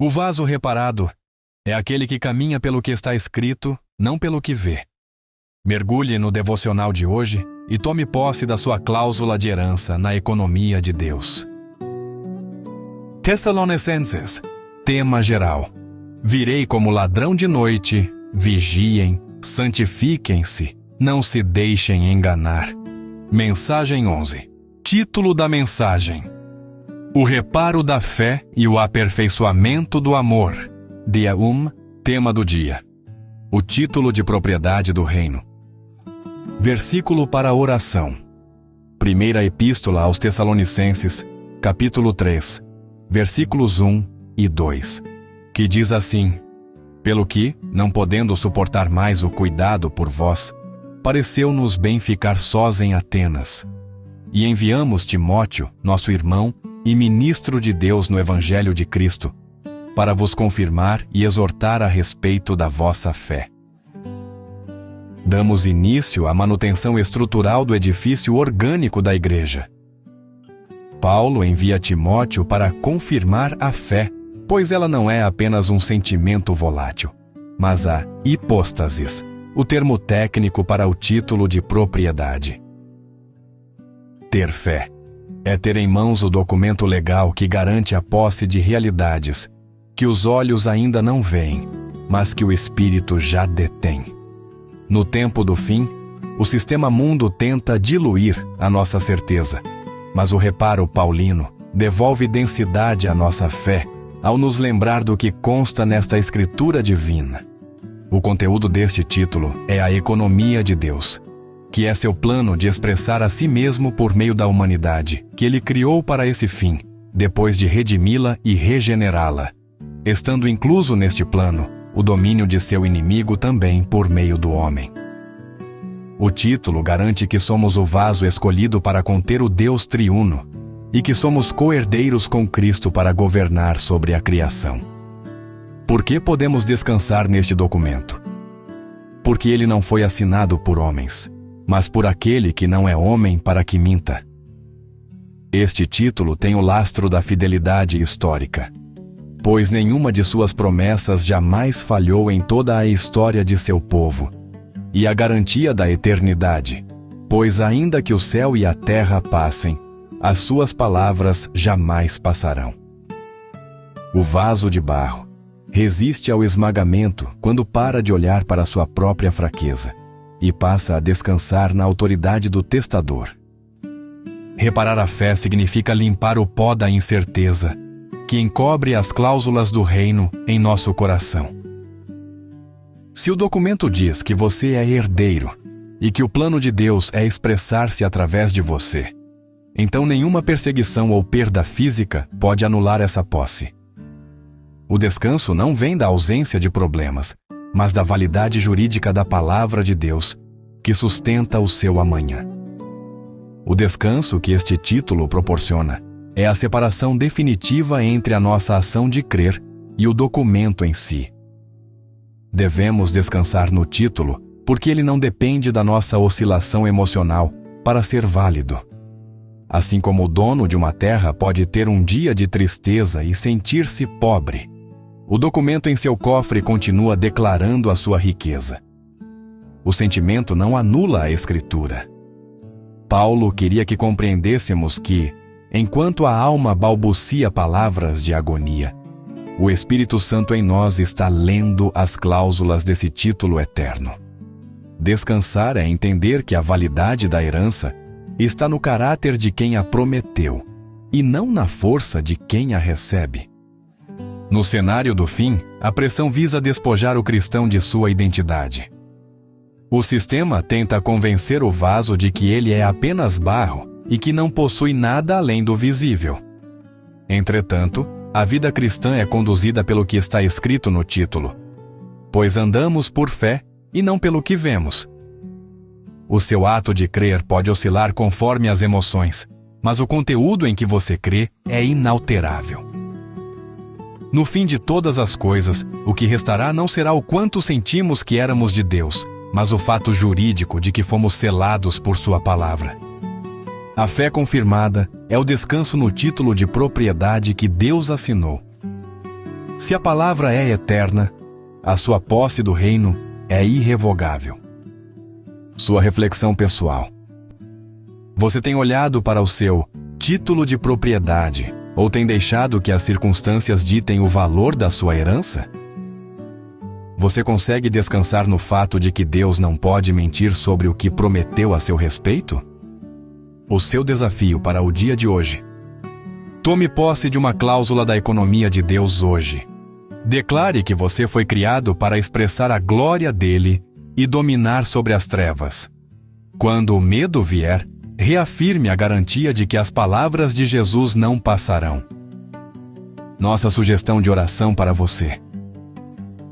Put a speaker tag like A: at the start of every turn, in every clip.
A: O vaso reparado é aquele que caminha pelo que está escrito, não pelo que vê. Mergulhe no devocional de hoje e tome posse da sua cláusula de herança na economia de Deus. Tessalonicenses, tema geral. Virei como ladrão de noite, vigiem, santifiquem-se, não se deixem enganar. Mensagem 11. Título da mensagem: O reparo da fé e o aperfeiçoamento do amor. Dia 1, tema do dia. O título de propriedade do reino. Versículo para oração. Primeira Epístola aos Tessalonicenses, capítulo 3, versículos 1 e 2, que diz assim: Pelo que, não podendo suportar mais o cuidado por vós, pareceu-nos bem ficar sós em Atenas. E enviamos Timóteo, nosso irmão e ministro de Deus no Evangelho de Cristo, para vos confirmar e exortar a respeito da vossa fé. Damos início à manutenção estrutural do edifício orgânico da igreja. Paulo envia Timóteo para confirmar a fé, pois ela não é apenas um sentimento volátil, mas a hipóstasis, o termo técnico para o título de propriedade. Ter fé é ter em mãos o documento legal que garante a posse de realidades que os olhos ainda não veem, mas que o Espírito já detém. No tempo do fim, o sistema mundo tenta diluir a nossa certeza, mas o reparo paulino devolve densidade à nossa fé ao nos lembrar do que consta nesta escritura divina. O conteúdo deste título é a economia de Deus, que é seu plano de expressar a si mesmo por meio da humanidade, que ele criou para esse fim, depois de redimi-la e regenerá-la, estando incluso neste plano o domínio de seu inimigo também por meio do homem. O título garante que somos o vaso escolhido para conter o Deus triuno e que somos co-herdeiros com Cristo para governar sobre a criação. Por que podemos descansar neste documento? Porque ele não foi assinado por homens, mas por aquele que não é homem para que minta. Este título tem o lastro da fidelidade histórica, pois nenhuma de suas promessas jamais falhou em toda a história de seu povo, e a garantia da eternidade, pois ainda que o céu e a terra passem, as suas palavras jamais passarão. O vaso de barro resiste ao esmagamento quando para de olhar para sua própria fraqueza e passa a descansar na autoridade do testador. Reparar a fé significa limpar o pó da incerteza que encobre as cláusulas do reino em nosso coração. Se o documento diz que você é herdeiro e que o plano de Deus é expressar-se através de você, então nenhuma perseguição ou perda física pode anular essa posse. O descanso não vem da ausência de problemas, mas da validade jurídica da palavra de Deus, que sustenta o seu amanhã. O descanso que este título proporciona é a separação definitiva entre a nossa ação de crer e o documento em si. Devemos descansar no título porque ele não depende da nossa oscilação emocional para ser válido. Assim como o dono de uma terra pode ter um dia de tristeza e sentir-se pobre, o documento em seu cofre continua declarando a sua riqueza. O sentimento não anula a Escritura. Paulo queria que compreendêssemos que, enquanto a alma balbucia palavras de agonia, o Espírito Santo em nós está lendo as cláusulas desse título eterno. Descansar é entender que a validade da herança está no caráter de quem a prometeu, e não na força de quem a recebe. No cenário do fim, a pressão visa despojar o cristão de sua identidade. O sistema tenta convencer o vaso de que ele é apenas barro e que não possui nada além do visível. Entretanto, a vida cristã é conduzida pelo que está escrito no título, pois andamos por fé e não pelo que vemos. O seu ato de crer pode oscilar conforme as emoções, mas o conteúdo em que você crê é inalterável. No fim de todas as coisas, o que restará não será o quanto sentimos que éramos de Deus, mas o fato jurídico de que fomos selados por sua palavra. A fé confirmada é o descanso no título de propriedade que Deus assinou. Se a palavra é eterna, a sua posse do reino é irrevogável. Sua reflexão pessoal. Você tem olhado para o seu título de propriedade ou tem deixado que as circunstâncias ditem o valor da sua herança? Você consegue descansar no fato de que Deus não pode mentir sobre o que prometeu a seu respeito? O seu desafio para o dia de hoje. Tome posse de uma cláusula da economia de Deus hoje. Declare que você foi criado para expressar a glória dele e dominar sobre as trevas. Quando o medo vier, reafirme a garantia de que as palavras de Jesus não passarão. Nossa sugestão de oração para você.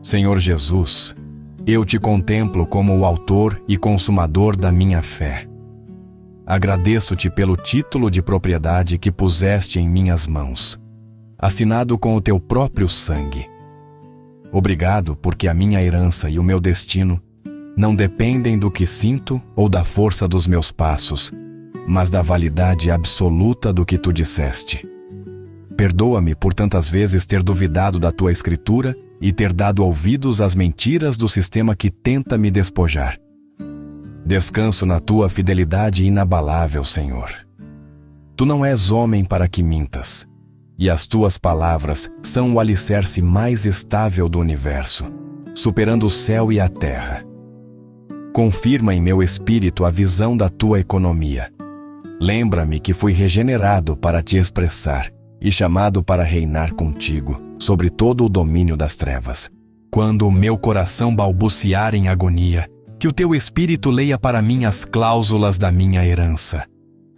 A: Senhor Jesus, eu te contemplo como o autor e consumador da minha fé. Agradeço-te pelo título de propriedade que puseste em minhas mãos, assinado com o teu próprio sangue. Obrigado porque a minha herança e o meu destino não dependem do que sinto ou da força dos meus passos, mas da validade absoluta do que tu disseste. Perdoa-me por tantas vezes ter duvidado da tua escritura e ter dado ouvidos às mentiras do sistema que tenta me despojar. Descanso na tua fidelidade inabalável, Senhor. Tu não és homem para que mintas, e as tuas palavras são o alicerce mais estável do universo, superando o céu e a terra. Confirma em meu espírito a visão da tua economia. Lembra-me que fui regenerado para te expressar e chamado para reinar contigo sobre todo o domínio das trevas. Quando o meu coração balbuciar em agonia, que o teu Espírito leia para mim as cláusulas da minha herança.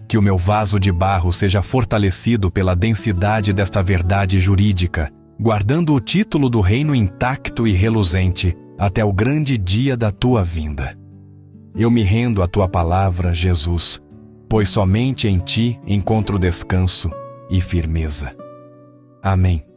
A: Que o meu vaso de barro seja fortalecido pela densidade desta verdade jurídica, guardando o título do reino intacto e reluzente até o grande dia da tua vinda. Eu me rendo à tua palavra, Jesus, pois somente em ti encontro descanso e firmeza. Amém.